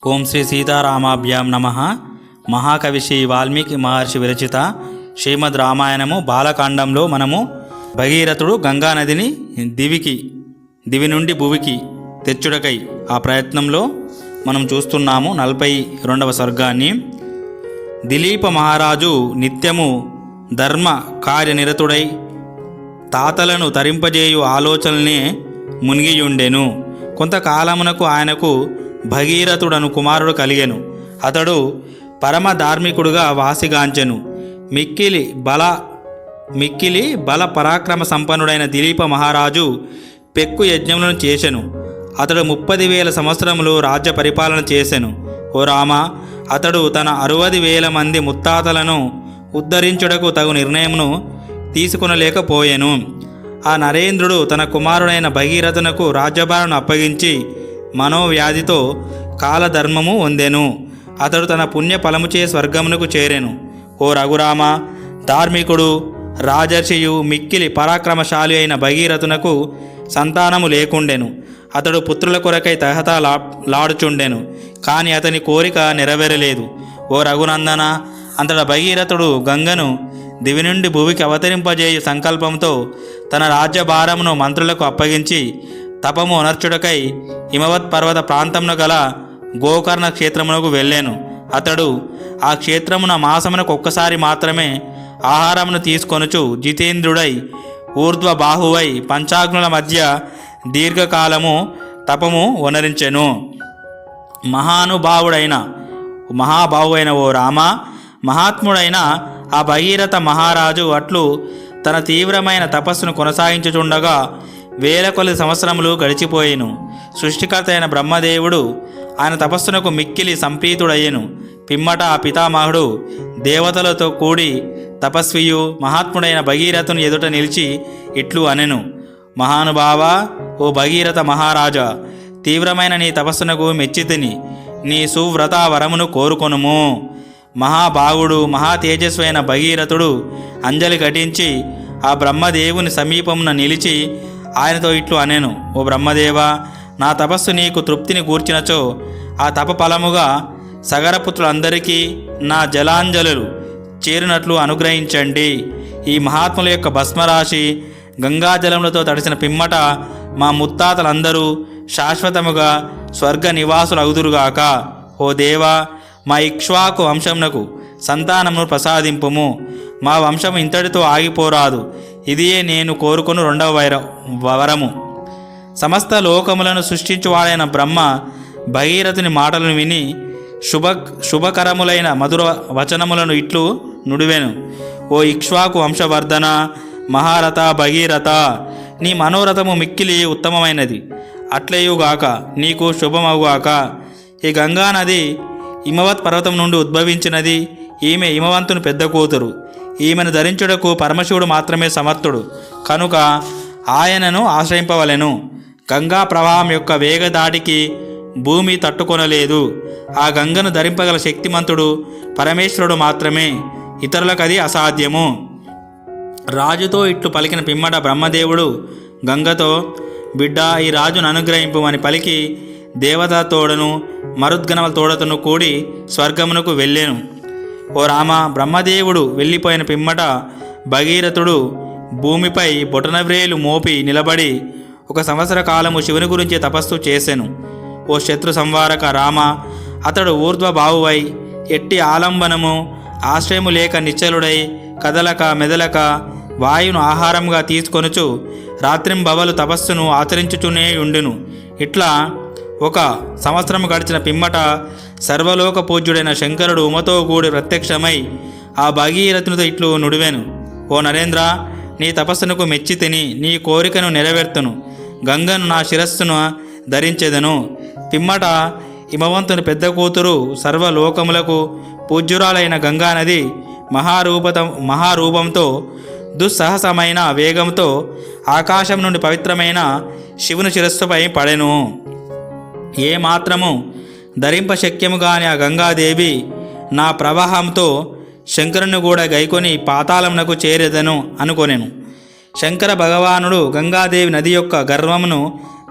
ఓం శ్రీ సీతారామాభ్యాం నమః. మహాకవి శ్రీ వాల్మీకి మహర్షి విరచిత శ్రీమద్ రామాయణము బాలకాండంలో మనము భగీరథుడు గంగానదిని దివి నుండి భువికి తెచ్చుడకై ఆ ప్రయత్నంలో మనం చూస్తున్నాము. 42వ సర్గాన్ని. దిలీప మహారాజు నిత్యము ధర్మ కార్యనిరతుడై తాతలను తరింపజేయు ఆలోచనలనే మునిగియుండెను. కొంతకాలమునకు ఆయనకు భగీరథుడను కుమారుడు కలిగెను. అతడు పరమ ధార్మికుడుగా వాసిగాంచెను. మిక్కిలి బల పరాక్రమ సంపన్నుడైన దిలీప మహారాజు పెక్కు యజ్ఞములను చేసెను. అతడు 30,000 సంవత్సరములు రాజ్య పరిపాలన చేసెను. ఓ రామ, అతడు తన 60,000 మంది ముత్తాతలను ఉద్ధరించుటకు తగు నిర్ణయమును తీసుకునలేకపోయెను. ఆ నరేంద్రుడు తన కుమారుడైన భగీరథునకు రాజ్యభారను అప్పగించి మనోవ్యాధితో కాలధర్మము పొందెను. అతడు తన పుణ్య ఫలముచే స్వర్గమునకు చేరెను. ఓ రఘురామ, ధార్మికుడు రాజర్షియు మిక్కిలి పరాక్రమశాలి అయిన భగీరథునకు సంతానము లేకుండెను. అతడు పుత్రుల కొరకై లాడుచుండెను. కానీ అతని కోరిక నెరవేరలేదు. ఓ రఘునందన, అంతటా భగీరథుడు గంగను దివి నుండి భూమికి అవతరింపజేయు సంకల్పంతో తన రాజ్యభారమును మంత్రులకు అప్పగించి తపము అనర్చుడకై హిమవత్ పర్వత ప్రాంతమున గల గోకర్ణ క్షేత్రమునకు వెళ్ళాను. అతడు ఆ క్షేత్రమున మాసమునకు ఒక్కసారి మాత్రమే ఆహారమును తీసుకొనుచు జితేంద్రుడై ఊర్ధ్వ బాహువై పంచాగ్నుల మధ్య దీర్ఘకాలము తపము వనరించెను. మహాబాహువైన ఓ రామ, మహాత్ముడైన ఆ భగీరథ మహారాజు అట్లు తన తీవ్రమైన తపస్సును కొనసాగించుచుండగా వేల కొలది సంవత్సరములు గడిచిపోయెను. సృష్టికర్త అయిన బ్రహ్మదేవుడు ఆయన తపస్సునకు మిక్కిలి సంప్రీతుడయ్యెను. పిమ్మట ఆ పితామహుడు దేవతలతో కూడి తపస్వియు మహాత్ముడైన భగీరథుని ఎదుట నిలిచి ఇట్లు అనెను: మహానుభావ, ఓ భగీరథ మహారాజా, తీవ్రమైన నీ తపస్సునకు మెచ్చితిని. నీ సువ్రత వరమును కోరుకొనుము. మహాభాగుడు మహా తేజస్వైన భగీరథుడు అంజలి ఘటించి ఆ బ్రహ్మదేవుని సమీపమున నిలిచి ఆయనతో ఇట్లు అనెను: ఓ బ్రహ్మదేవ, నా తపస్సు నీకు తృప్తిని కూర్చినచో ఆ తప ఫలముగా సగరపుత్రులందరికీ నా జలాంజలులు చేరినట్లు అనుగ్రహించండి. ఈ మహాత్ముల యొక్క భస్మరాశి గంగాజలములతో తడిసిన పిమ్మట మా ముత్తాతలందరూ శాశ్వతముగా స్వర్గ నివాసులు అగుదురుగాక. ఓ దేవా, మా ఇక్ష్వాకు వంశమునకు సంతానమును ప్రసాదింపుము. మా వంశము ఇంతటితో ఆగిపోరాదు. ఇదియే నేను కోరుకుని 2వ వరము. సమస్త లోకములను సృష్టించువాడైన బ్రహ్మ భగీరథుని మాటలను విని శుభకరములైన మధుర వచనములను ఇట్లు నుడివెను: ఓ ఇక్ష్వాకు వంశవర్ధన, మహారథ భగీరథ, నీ మనోరథము మిక్కిలి ఉత్తమమైనది. అట్లేయుగాక, నీకు శుభమవుగాక. ఈ గంగానది హిమవత్ పర్వతం నుండి ఉద్భవించినది. ఈమె హిమవంతుని పెద్ద కూతురు. ఈమెను ధరించుటకు పరమశివుడు మాత్రమే సమర్థుడు కనుక ఆయనను ఆశ్రయింపవలెను. గంగా ప్రవాహం యొక్క వేగదాటికి భూమి తట్టుకొనలేదు. ఆ గంగను ధరింపగల శక్తిమంతుడు పరమేశ్వరుడు మాత్రమే. ఇతరులకు అది అసాధ్యము. రాజుతో ఇట్లు పలికిన పిమ్మట బ్రహ్మదేవుడు గంగతో: బిడ్డ, ఈ రాజును అనుగ్రహింపు అని పలికి దేవతా తోడను మరుద్గణముల తోడతను కూడి స్వర్గమునకు వెళ్ళెను. ఓ రామ, బ్రహ్మదేవుడు వెళ్ళిపోయిన పిమ్మట భగీరథుడు భూమిపై బొటనవ్రేలు మోపి నిలబడి 1 సంవత్సర కాలము శివుని గురించి తపస్సు చేసెను. ఓ శత్రు సంవారక రామ, అతడు ఊర్ధ్వ బాహువై ఎట్టి ఆలంబనము ఆశ్రయము లేక నిశ్చలుడై కదలక మెదలక వాయువును ఆహారంగా తీసుకొనుచు రాత్రింబవలు తపస్సును ఆచరించుచునే ఉండును. ఇట్లా 1 సంవత్సరము గడిచిన పిమ్మట సర్వలోక పూజ్యుడైన శంకరుడు ఉమతో కూడి ప్రత్యక్షమై ఆ భగీరథునితో ఇట్లు నుడివెను: ఓ నరేంద్ర, నీ తపస్సునకు మెచ్చితిని. నీ కోరికను నెరవేర్తును. గంగను నా శిరస్సును ధరించెదను. పిమ్మట హిమవంతుని పెద్ద కూతురు సర్వలోకములకు పూజ్యురాలైన గంగానది మహారూపంతో దుస్సహసమైన వేగంతో ఆకాశం నుండి పవిత్రమైన శివుని శిరస్సుపై పడెను. ఏ మాత్రము ధరింపశక్యము కాని ఆ గంగాదేవి నా ప్రవాహంతో శంకరుని కూడా గైకొని పాతాళమునకు చేరేదను అనుకొనెను. శంకర భగవానుడు గంగాదేవి నది యొక్క గర్వమును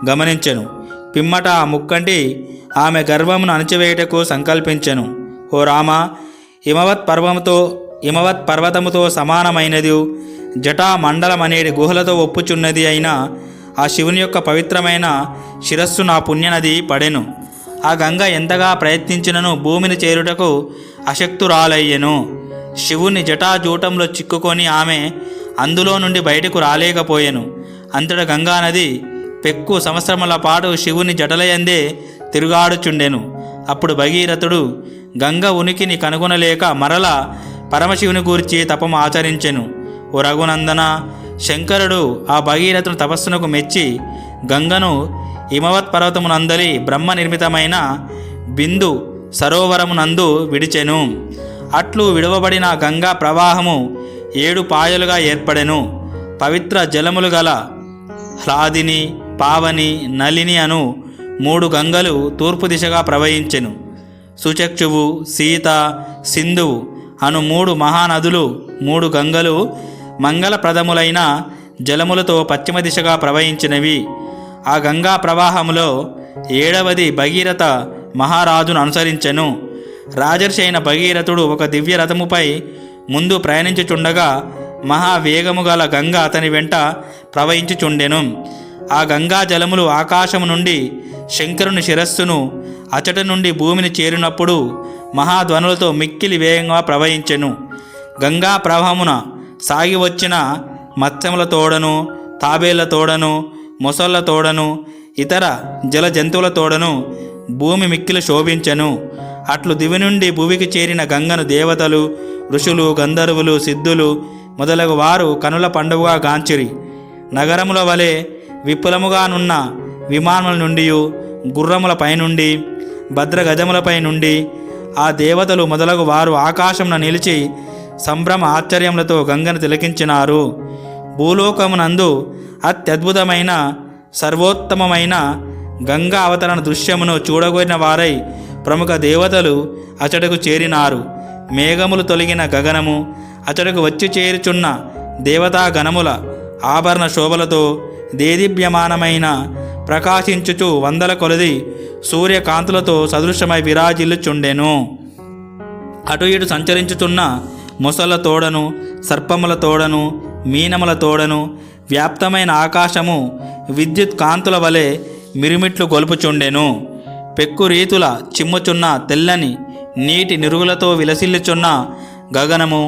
గమనించెను. పిమ్మట ఆ ముక్కంటి ఆమె గర్వమును అణచివేయుటకు సంకల్పించెను. ఓ రామ, హిమవత్ పర్వతముతో సమానమైనది, జటా మండలమనేది గుహలతో ఒప్పుచున్నది అయిన ఆ శివుని యొక్క పవిత్రమైన శిరస్సు నా పుణ్యనది పడెను. ఆ గంగ ఎంతగా ప్రయత్నించినను భూమిని చేరుటకు అశక్తురాలయ్యెను. శివుని జటాజూటంలో చిక్కుకొని ఆమె అందులో నుండి బయటకు రాలేకపోయెను. అంతట గంగానది పెక్కు సంవత్సరముల పాటు శివుని జటలయందే తిరుగాడుచుండెను. అప్పుడు భగీరథుడు గంగ ఉనికిని కనుగొనలేక మరల పరమశివుని గూర్చి తపము ఆచరించెను. ఓ రఘునందన, శంకరుడు ఆ భగీరథుని తపస్సునకు మెచ్చి గంగను హిమవత్ పర్వతమునందలి బ్రహ్మ నిర్మితమైన బిందు సరోవరమునందు విడిచెను. అట్లు విడువబడిన గంగా ప్రవాహము 7 పాయలుగా ఏర్పడెను. పవిత్ర జలములు గల హ్లాదిని, పావని, నలిని అను 3 గంగలు తూర్పు దిశగా ప్రవహించెను. సుచక్షువు, సీత, సింధువు అను 3 మహానదులు 3 గంగలు మంగళప్రదములైన జలములతో పశ్చిమ దిశగా ప్రవహించినవి. ఆ గంగా ప్రవాహములో 7వది భగీరథ మహారాజును అనుసరించెను. రాజర్షి అయిన భగీరథుడు ఒక దివ్య రథముపై ముందు ప్రయాణించుచుండగా మహావేగము గల గంగ అతని వెంట ప్రవహించుచుండెను. ఆ గంగా జలములు ఆకాశము నుండి శంకరుని శిరస్సును అచట నుండి భూమిని చేరినప్పుడు మహాధ్వనులతో మిక్కిలి వేగంగా ప్రవహించెను. గంగా ప్రవాహమున సాగి వచ్చిన మత్స్యముల తోడను, తాబేళ్ల తోడను, మొసళ్ళ తోడను, ఇతర జల జంతువుల తోడను భూమి మిక్కిలి శోభించెను. అట్లు దివి నుండి భూమికి చేరిన గంగను దేవతలు, ఋషులు, గంధర్వులు, సిద్ధులు మొదలగు వారు కనుల పండుగగా గాంచిరి. నగరముల వలె విపులముగానున్న విమానముల నుండి, గుర్రముల పైనుండి, భద్రగజములపై నుండి ఆ దేవతలు మొదలగు వారు ఆకాశమున నిలిచి సంభ్రమ ఆశ్చర్యములతో గంగను తిలకించినారు. భూలోకమునందు అత్యద్భుతమైన సర్వోత్తమమైన గంగా అవతరణ దృశ్యమును చూడగోరిన వారై ప్రముఖ దేవతలు అచటకు చేరినారు. మేఘములు తొలగిన గగనము అచటకు వచ్చి చేరుచున్న దేవతా గణముల ఆభరణ శోభలతో దేదీప్యమానమైన ప్రకాశించుచు 100 కొలది సూర్యకాంతులతో సదృశమై విరాజిల్లుచుండెను. అటు ఇటు సంచరించుచున్న మొసళ్ళ తోడను, సర్పముల తోడను, మీనముల తోడను వ్యాప్తమైన ఆకాశము విద్యుత్ కాంతుల వలె మిరుమిట్లు గొలుపుచుండెను. పెక్కు రీతుల చిమ్ముచున్న తెల్లని నీటి నిరుగులతో విలసిల్లుచున్న గగనము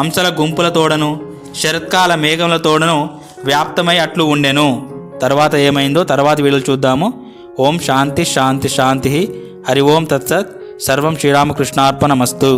అంశల గుంపుల తోడను, శరత్కాల మేఘముల తోడను వ్యాప్తమై అట్లు ఉండెను. తర్వాత ఏమైందో తర్వాత వీడియోలు చూద్దాము. ఓం శాంతి శాంతి శాంతి. హరి ఓం తత్సత్. సర్వం శ్రీరామకృష్ణార్పణమస్తు.